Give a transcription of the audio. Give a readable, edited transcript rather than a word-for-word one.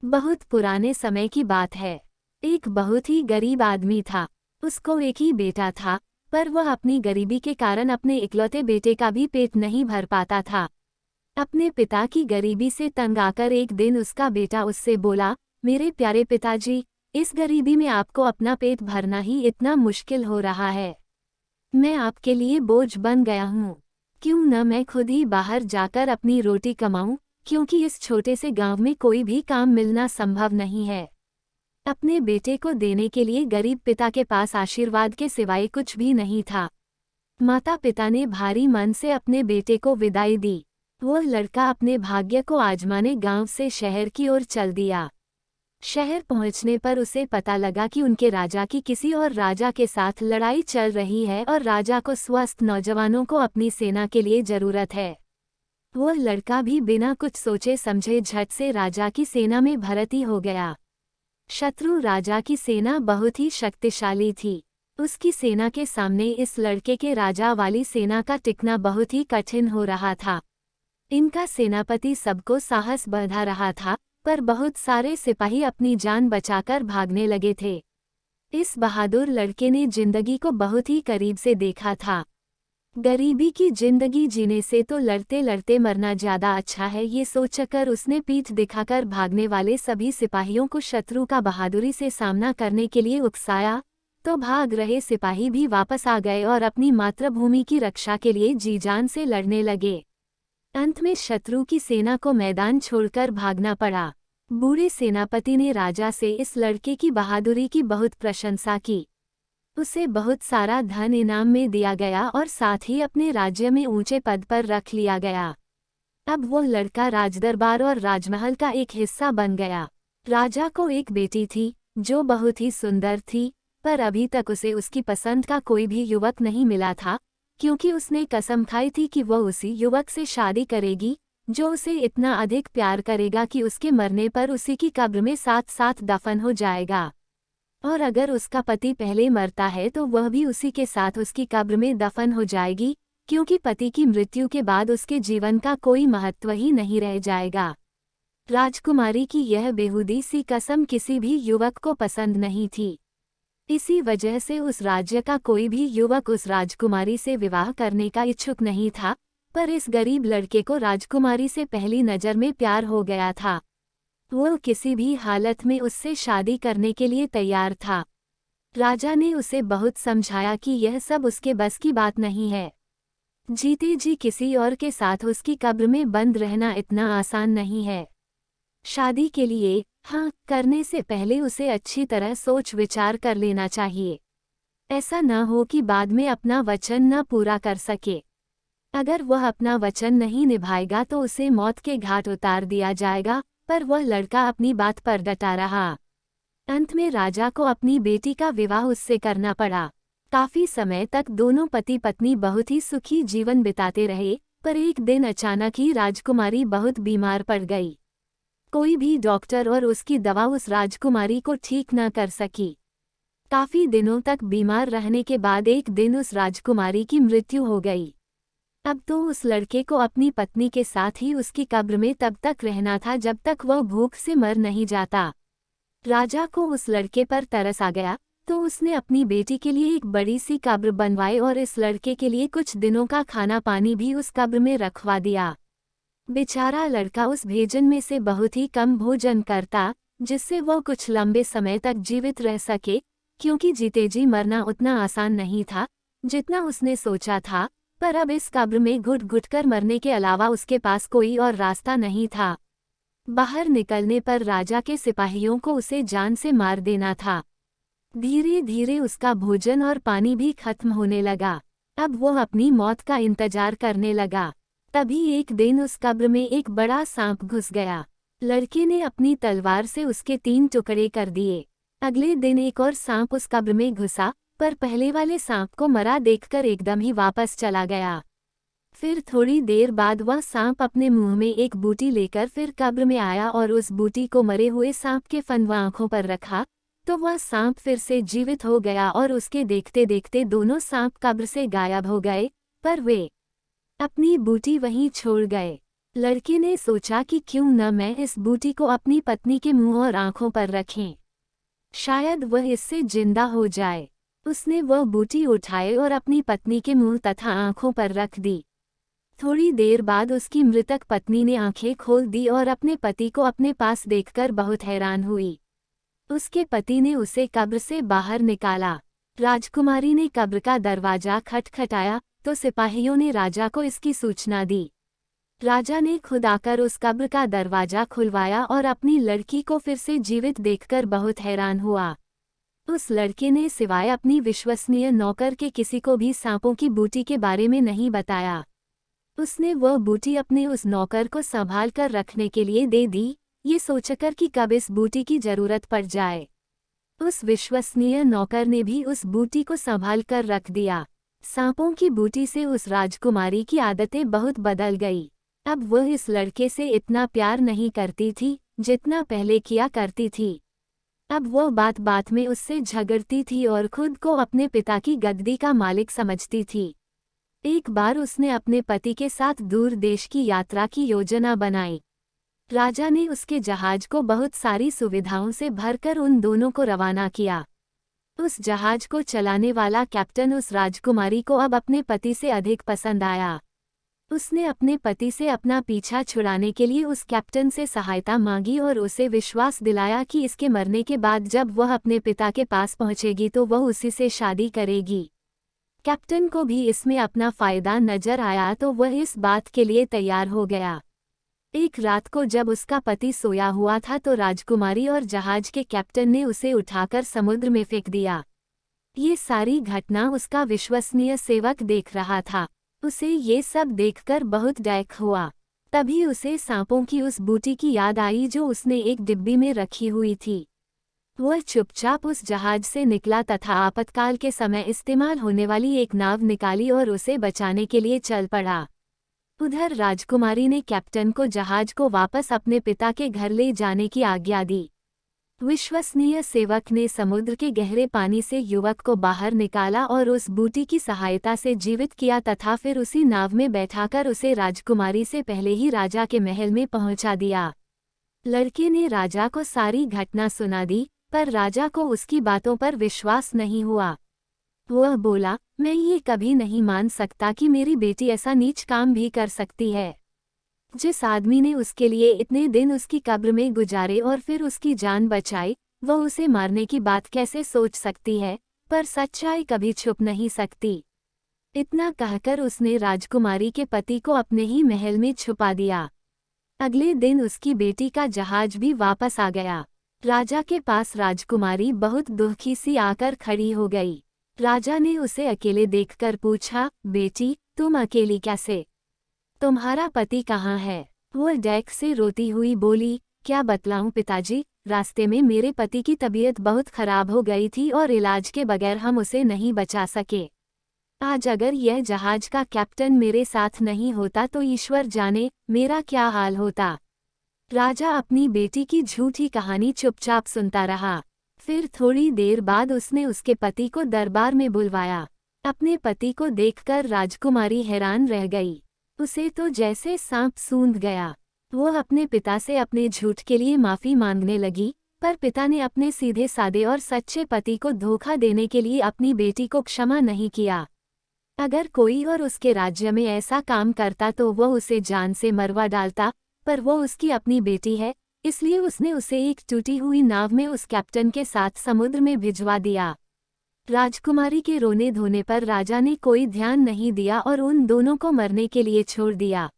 बहुत पुराने समय की बात है। एक बहुत ही गरीब आदमी था। उसको एक ही बेटा था, पर वह अपनी गरीबी के कारण अपने इकलौते बेटे का भी पेट नहीं भर पाता था। अपने पिता की गरीबी से तंग आकर एक दिन उसका बेटा उससे बोला, मेरे प्यारे पिताजी, इस गरीबी में आपको अपना पेट भरना ही इतना मुश्किल हो रहा है। मैं आपके लिए बोझ बन गया हूँ। क्यों न मैं खुद ही बाहर जाकर अपनी रोटी कमाऊं, क्योंकि इस छोटे से गांव में कोई भी काम मिलना संभव नहीं है। अपने बेटे को देने के लिए गरीब पिता के पास आशीर्वाद के सिवाय कुछ भी नहीं था। माता पिता ने भारी मन से अपने बेटे को विदाई दी। वह लड़का अपने भाग्य को आजमाने गांव से शहर की ओर चल दिया। शहर पहुंचने पर उसे पता लगा कि उनके राजा की किसी और राजा के साथ लड़ाई चल रही है और राजा को स्वस्थ नौजवानों को अपनी सेना के लिए जरूरत है। वह लड़का भी बिना कुछ सोचे समझे झट से राजा की सेना में भर्ती हो गया। शत्रु राजा की सेना बहुत ही शक्तिशाली थी। उसकी सेना के सामने इस लड़के के राजा वाली सेना का टिकना बहुत ही कठिन हो रहा था। इनका सेनापति सबको साहस बढ़ा रहा था, पर बहुत सारे सिपाही अपनी जान बचाकर भागने लगे थे। इस बहादुर लड़के ने जिंदगी को बहुत ही करीब से देखा था। गरीबी की जिंदगी जीने से तो लड़ते लड़ते मरना ज्यादा अच्छा है, ये सोचकर उसने पीठ दिखाकर भागने वाले सभी सिपाहियों को शत्रु का बहादुरी से सामना करने के लिए उकसाया, तो भाग रहे सिपाही भी वापस आ गए और अपनी मातृभूमि की रक्षा के लिए जी जान से लड़ने लगे। अंत में शत्रु की सेना को मैदान छोड़कर भागना पड़ा। बूढ़े सेनापति ने राजा से इस लड़के की बहादुरी की बहुत प्रशंसा की। उसे बहुत सारा धन इनाम में दिया गया और साथ ही अपने राज्य में ऊंचे पद पर रख लिया गया। अब वह लड़का राजदरबार और राजमहल का एक हिस्सा बन गया। राजा को एक बेटी थी जो बहुत ही सुंदर थी, पर अभी तक उसे उसकी पसंद का कोई भी युवक नहीं मिला था, क्योंकि उसने कसम खाई थी कि वह उसी युवक से शादी करेगी जो उसे इतना अधिक प्यार करेगा कि उसके मरने पर उसी की कब्र में साथ साथ दफन हो जाएगा। और अगर उसका पति पहले मरता है तो वह भी उसी के साथ उसकी कब्र में दफन हो जाएगी, क्योंकि पति की मृत्यु के बाद उसके जीवन का कोई महत्व ही नहीं रह जाएगा। राजकुमारी की यह बेहूदी सी कसम किसी भी युवक को पसंद नहीं थी। इसी वजह से उस राज्य का कोई भी युवक उस राजकुमारी से विवाह करने का इच्छुक नहीं था, पर इस गरीब लड़के को राजकुमारी से पहली नज़र में प्यार हो गया था। वो किसी भी हालत में उससे शादी करने के लिए तैयार था। राजा ने उसे बहुत समझाया कि यह सब उसके बस की बात नहीं है। जीते जी किसी और के साथ उसकी कब्र में बंद रहना इतना आसान नहीं है। शादी के लिए हाँ करने से पहले उसे अच्छी तरह सोच विचार कर लेना चाहिए। ऐसा न हो कि बाद में अपना वचन न पूरा कर सके। अगर वह अपना वचन नहीं निभाएगा तो उसे मौत के घाट उतार दिया जाएगा, पर वह लड़का अपनी बात पर डटा रहा। अंत में राजा को अपनी बेटी का विवाह उससे करना पड़ा। काफी समय तक दोनों पति पत्नी बहुत ही सुखी जीवन बिताते रहे, पर एक दिन अचानक ही राजकुमारी बहुत बीमार पड़ गई। कोई भी डॉक्टर और उसकी दवा उस राजकुमारी को ठीक न कर सकी। काफी दिनों तक बीमार रहने के बाद एक दिन उस राजकुमारी की मृत्यु हो गई। अब तो उस लड़के को अपनी पत्नी के साथ ही उसकी कब्र में तब तक रहना था जब तक वह भूख से मर नहीं जाता। राजा को उस लड़के पर तरस आ गया, तो उसने अपनी बेटी के लिए एक बड़ी सी कब्र बनवाई और इस लड़के के लिए कुछ दिनों का खाना पानी भी उस कब्र में रखवा दिया। बेचारा लड़का उस भोजन में से बहुत ही कम भोजन करता, जिससे वह कुछ लंबे समय तक जीवित रह सके, क्योंकि जीते जी मरना उतना आसान नहीं था जितना उसने सोचा था। पर अब इस कब्र में घुट घुट कर मरने के अलावा उसके पास कोई और रास्ता नहीं था। बाहर निकलने पर राजा के सिपाहियों को उसे जान से मार देना था। धीरे धीरे उसका भोजन और पानी भी खत्म होने लगा। अब वह अपनी मौत का इंतजार करने लगा। तभी एक दिन उस कब्र में एक बड़ा सांप घुस गया। लड़के ने अपनी तलवार से उसके 3 टुकड़े कर दिए। अगले दिन एक और सांप उस कब्र में घुसा, पर पहले वाले सांप को मरा देखकर एकदम ही वापस चला गया। फिर थोड़ी देर बाद वह सांप अपने मुंह में एक बूटी लेकर फिर कब्र में आया और उस बूटी को मरे हुए सांप के फनवा आंखों पर रखा, तो वह सांप फिर से जीवित हो गया और उसके देखते देखते दोनों सांप कब्र से गायब हो गए, पर वे अपनी बूटी वहीं छोड़ गए। लड़के ने सोचा कि क्यों न मैं इस बूटी को अपनी पत्नी के मुंह और आंखों पर रखें, शायद वह इससे जिंदा हो जाए। उसने वह बूटी उठाई और अपनी पत्नी के मुंह तथा आंखों पर रख दी। थोड़ी देर बाद उसकी मृतक पत्नी ने आंखें खोल दी और अपने पति को अपने पास देखकर बहुत हैरान हुई। उसके पति ने उसे कब्र से बाहर निकाला। राजकुमारी ने कब्र का दरवाजा खटखटाया तो सिपाहियों ने राजा को इसकी सूचना दी। राजा ने खुद आकर उस कब्र का दरवाजा खुलवाया और अपनी लड़की को फिर से जीवित देखकर बहुत हैरान हुआ। उस लड़के ने सिवाय अपनी विश्वसनीय नौकर के किसी को भी सांपों की बूटी के बारे में नहीं बताया। उसने वह बूटी अपने उस नौकर को संभाल कर रखने के लिए दे दी, ये सोचकर कि कब इस बूटी की जरूरत पड़ जाए। उस विश्वसनीय नौकर ने भी उस बूटी को संभाल कर रख दिया। सांपों की बूटी से उस राजकुमारी की आदतें बहुत बदल गई। अब वह इस लड़के से इतना प्यार नहीं करती थी जितना पहले किया करती थी। अब वह बात बात में उससे झगड़ती थी और खुद को अपने पिता की गद्दी का मालिक समझती थी। एक बार उसने अपने पति के साथ दूर देश की यात्रा की योजना बनाई। राजा ने उसके जहाज को बहुत सारी सुविधाओं से भरकर उन दोनों को रवाना किया। उस जहाज को चलाने वाला कैप्टन उस राजकुमारी को अब अपने पति से अधिक पसंद आया। उसने अपने पति से अपना पीछा छुड़ाने के लिए उस कैप्टन से सहायता मांगी और उसे विश्वास दिलाया कि इसके मरने के बाद जब वह अपने पिता के पास पहुंचेगी तो वह उसी से शादी करेगी। कैप्टन को भी इसमें अपना फायदा नजर आया तो वह इस बात के लिए तैयार हो गया। एक रात को जब उसका पति सोया हुआ था तो राजकुमारी और जहाज के कैप्टन ने उसे उठाकर समुद्र में फेंक दिया। ये सारी घटना उसका विश्वसनीय सेवक देख रहा था। उसे ये सब देखकर बहुत डैक हुआ। तभी उसे सांपों की उस बूटी की याद आई जो उसने एक डिब्बी में रखी हुई थी। वह चुपचाप उस जहाज से निकला तथा आपातकाल के समय इस्तेमाल होने वाली एक नाव निकाली और उसे बचाने के लिए चल पड़ा। उधर राजकुमारी ने कैप्टन को जहाज को वापस अपने पिता के घर ले जाने की आज्ञा दी। विश्वसनीय सेवक ने समुद्र के गहरे पानी से युवक को बाहर निकाला और उस बूटी की सहायता से जीवित किया तथा फिर उसी नाव में बैठाकर उसे राजकुमारी से पहले ही राजा के महल में पहुंचा दिया। लड़के ने राजा को सारी घटना सुना दी, पर राजा को उसकी बातों पर विश्वास नहीं हुआ। वह बोला, मैं ये कभी नहीं मान सकता कि मेरी बेटी ऐसा नीच काम भी कर सकती है। जिस आदमी ने उसके लिए इतने दिन उसकी कब्र में गुजारे और फिर उसकी जान बचाई, वह उसे मारने की बात कैसे सोच सकती है, पर सच्चाई कभी छुप नहीं सकती। इतना कहकर उसने राजकुमारी के पति को अपने ही महल में छुपा दिया। अगले दिन उसकी बेटी का जहाज भी वापस आ गया। राजा के पास राजकुमारी बहुत दुखी सी आकर खड़ी हो गई। राजा ने उसे अकेले देखकर पूछा, बेटी तुम अकेली कैसे? तुम्हारा पति कहाँ है? वह डेक से रोती हुई बोली, क्या बतलाऊं पिताजी, रास्ते में मेरे पति की तबीयत बहुत खराब हो गई थी और इलाज के बगैर हम उसे नहीं बचा सके। आज अगर यह जहाज का कैप्टन मेरे साथ नहीं होता तो ईश्वर जाने मेरा क्या हाल होता। राजा अपनी बेटी की झूठी कहानी चुपचाप सुनता रहा। फिर थोड़ी देर बाद उसने उसके पति को दरबार में बुलवाया। अपने पति को देखकर राजकुमारी हैरान रह गई। उसे तो जैसे सांप सूंघ गया। वो अपने पिता से अपने झूठ के लिए माफी मांगने लगी, पर पिता ने अपने सीधे सादे और सच्चे पति को धोखा देने के लिए अपनी बेटी को क्षमा नहीं किया। अगर कोई और उसके राज्य में ऐसा काम करता तो वह उसे जान से मरवा डालता, पर वो उसकी अपनी बेटी है, इसलिए उसने उसे एक टूटी हुई नाव में उस कैप्टन के साथ समुद्र में भिजवा दिया। राजकुमारी के रोने धोने पर राजा ने कोई ध्यान नहीं दिया और उन दोनों को मरने के लिए छोड़ दिया।